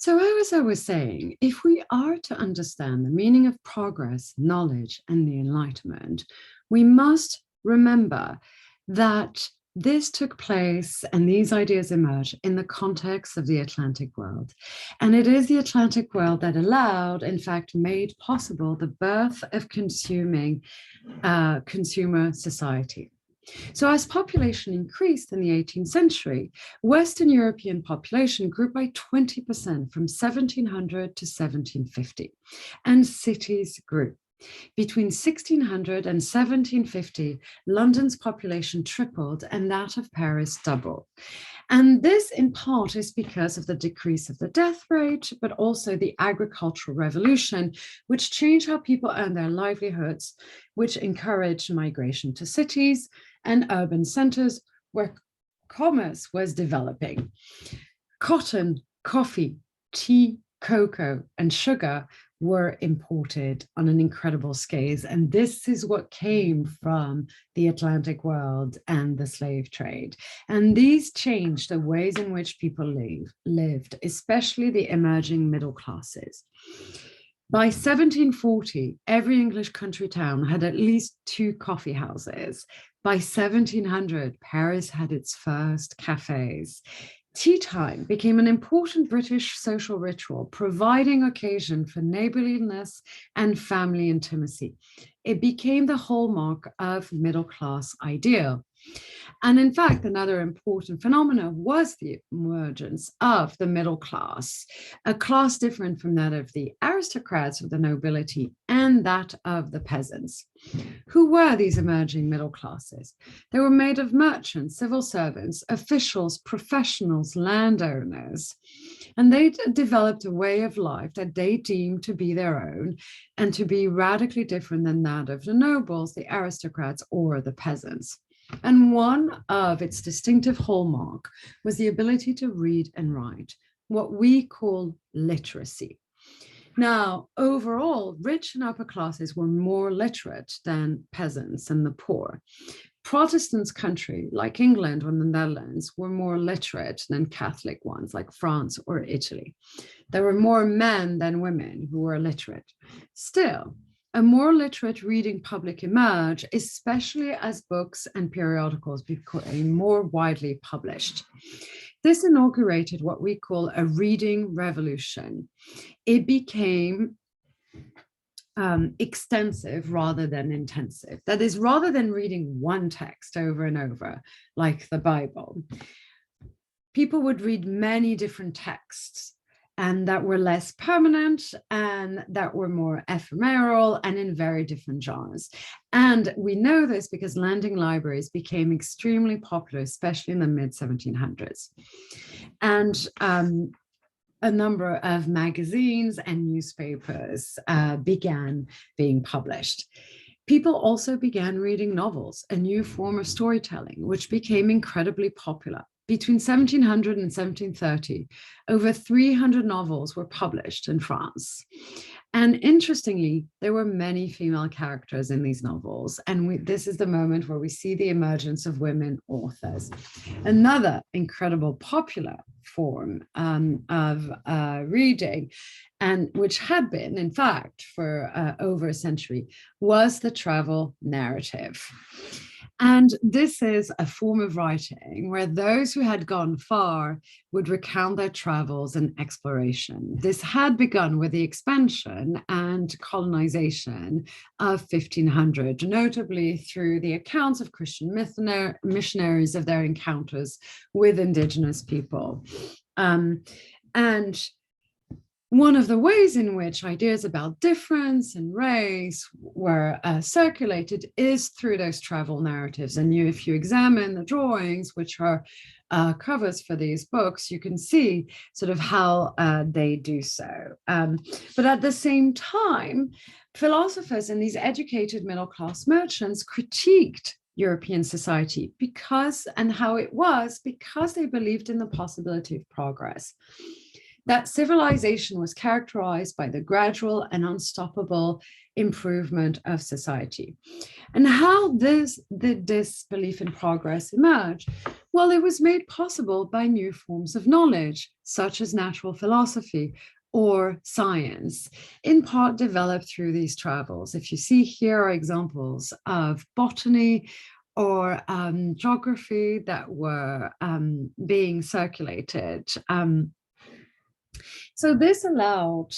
So as I was saying, if we are to understand the meaning of progress, knowledge, and the Enlightenment, we must remember that this took place and these ideas emerged in the context of the Atlantic world. And it is the Atlantic world that allowed, in fact, made possible the birth of consumer society. So as population increased in the 18th century, Western European population grew by 20% from 1700 to 1750, and cities grew. Between 1600 and 1750, London's population tripled and that of Paris doubled. And this in part is because of the decrease of the death rate, but also the agricultural revolution, which changed how people earn their livelihoods, which encouraged migration to cities and urban centers where commerce was developing. Cotton, coffee, tea, cocoa, and sugar were imported on an incredible scale. And this is what came from the Atlantic world and the slave trade. And these changed the ways in which people lived, especially the emerging middle classes. By 1740, every English country town had at least 2 coffee houses. By 1700, Paris had its first cafes. Tea time became an important British social ritual, providing occasion for neighborliness and family intimacy. It became the hallmark of middle-class ideal. And in fact, another important phenomenon was the emergence of the middle class, a class different from that of the aristocrats of the nobility and that of the peasants. Who were these emerging middle classes? They were made of merchants, civil servants, officials, professionals, landowners, and they developed a way of life that they deemed to be their own and to be radically different than that of the nobles, the aristocrats, or the peasants. And one of its distinctive hallmark was the ability to read and write, what we call literacy. Now, overall, rich and upper classes were more literate than peasants and the poor. Protestant countries like England or the Netherlands were more literate than Catholic ones like France or Italy. There were more men than women who were literate. Still, a more literate reading public emerged, especially as books and periodicals became more widely published. This inaugurated what we call a reading revolution. It became extensive rather than intensive. That is, rather than reading one text over and over, like the Bible, people would read many different texts, and that were less permanent and that were more ephemeral and in very different genres. And we know this because lending libraries became extremely popular, especially in the mid-1700s. And a number of magazines and newspapers began being published. People also began reading novels, a new form of storytelling, which became incredibly popular. Between 1700 and 1730, over 300 novels were published in France. And interestingly, there were many female characters in these novels. And this is the moment where we see the emergence of women authors. Another incredible popular form of reading, and which had been, in fact, for over a century, was the travel narrative. And this is a form of writing where those who had gone far would recount their travels and exploration. This had begun with the expansion and colonization of 1500, notably through the accounts of Christian missionaries of their encounters with indigenous people. And one of the ways in which ideas about difference and race were circulated is through those travel narratives. And if you examine the drawings, which are covers for these books, you can see sort of how they do so. But at the same time, philosophers and these educated middle-class merchants critiqued European society because they believed in the possibility of progress. that civilization was characterized by the gradual and unstoppable improvement of society. And how did this belief in progress emerge? Well, it was made possible by new forms of knowledge, such as natural philosophy or science, in part developed through these travels. If you see here are examples of botany or geography that were being circulated. So this allowed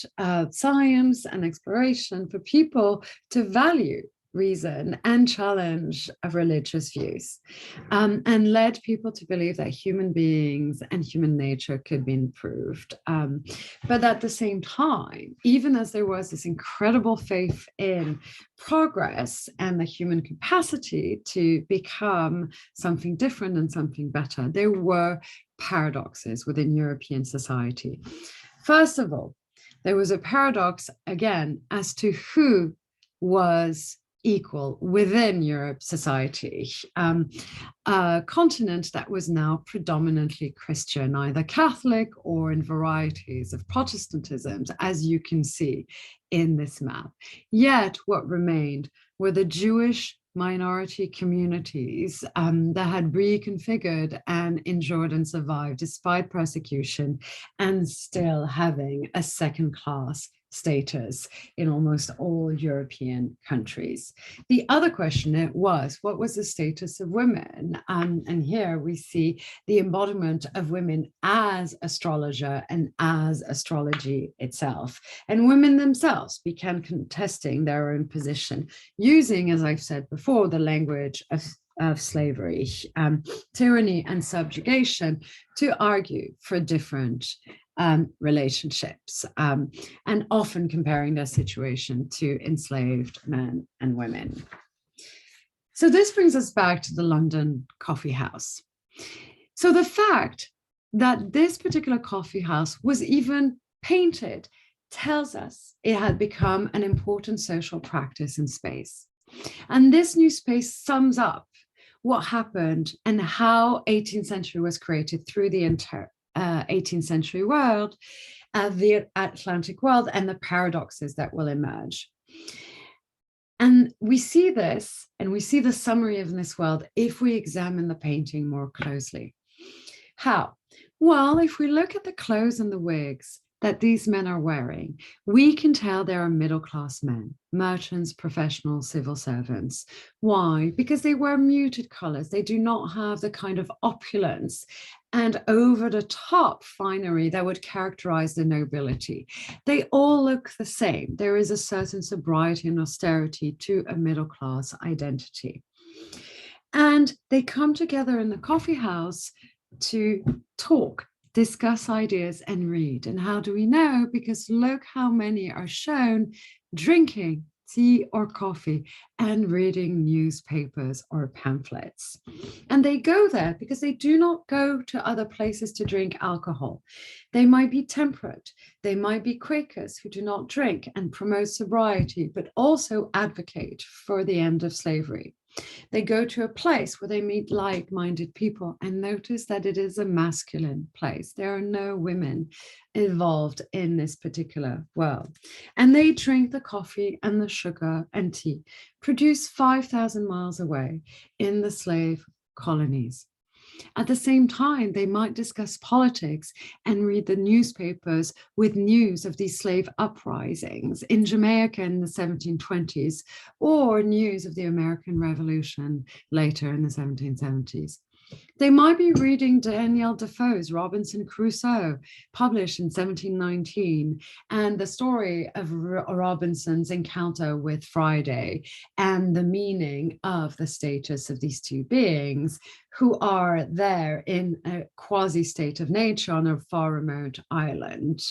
science and exploration for people to value reason and challenge of religious views, and led people to believe that human beings and human nature could be improved. But at the same time, even as there was this incredible faith in progress and the human capacity to become something different and something better, there were paradoxes within European society. First of all, there was a paradox, again, as to who was equal within Europe society, a continent that was now predominantly Christian, either Catholic or in varieties of Protestantism, as you can see in this map. Yet what remained were the Jewish minority communities that had reconfigured and endured and survived despite persecution, and still having a second-class status in almost all European countries. The other question was, what was the status of women? And here we see the embodiment of women as astrologer and as astrology itself. And women themselves began contesting their own position, using, as I've said before, the language of slavery, tyranny and subjugation to argue for different relationships, and often comparing their situation to enslaved men and women. So this brings us back to the London coffee house. So the fact that this particular coffee house was even painted tells us it had become an important social practice in space. And this new space sums up what happened and how 18th century was created through the entire 18th century world, the Atlantic world, and the paradoxes that will emerge. And we see this, and we see the summary of this world if we examine the painting more closely. How? Well, if we look at the clothes and the wigs that these men are wearing, we can tell they are middle-class men, merchants, professionals, civil servants. Why? Because they wear muted colors. They do not have the kind of opulence and over-the-top finery that would characterize the nobility. They all look the same. There is a certain sobriety and austerity to a middle-class identity. And they come together in the coffee house to talk, discuss ideas, and read. And how do we know? Because look how many are shown drinking tea or coffee and reading newspapers or pamphlets. And they go there because they do not go to other places to drink alcohol. They might be temperate. They might be Quakers who do not drink and promote sobriety, but also advocate for the end of slavery. They go to a place where they meet like-minded people, and notice that it is a masculine place. There are no women involved in this particular world. And they drink the coffee and the sugar and tea produced 5,000 miles away in the slave colonies. At the same time, they might discuss politics and read the newspapers with news of these slave uprisings in Jamaica in the 1720s, or news of the American Revolution later in the 1770s. They might be reading Daniel Defoe's Robinson Crusoe, published in 1719, and the story of Robinson's encounter with Friday and the meaning of the status of these two beings who are there in a quasi-state of nature on a far remote island.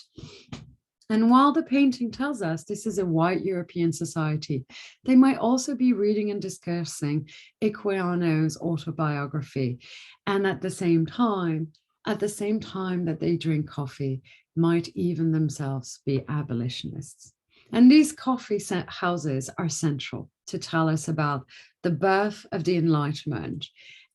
And while the painting tells us this is a white European society, they might also be reading and discussing Equiano's autobiography. And at the same time that they drink coffee, might even themselves be abolitionists. And these coffee houses are central to tell us about the birth of the Enlightenment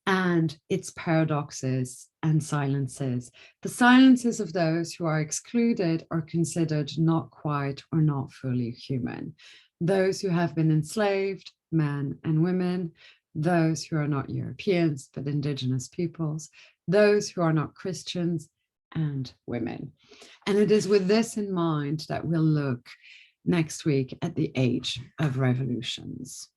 and its paradoxes and silences. The silences of those who are excluded or considered not quite or not fully human. Those who have been enslaved, men and women, those who are not Europeans, but indigenous peoples, those who are not Christians, and women. And it is with this in mind that we'll look next week at the age of revolutions.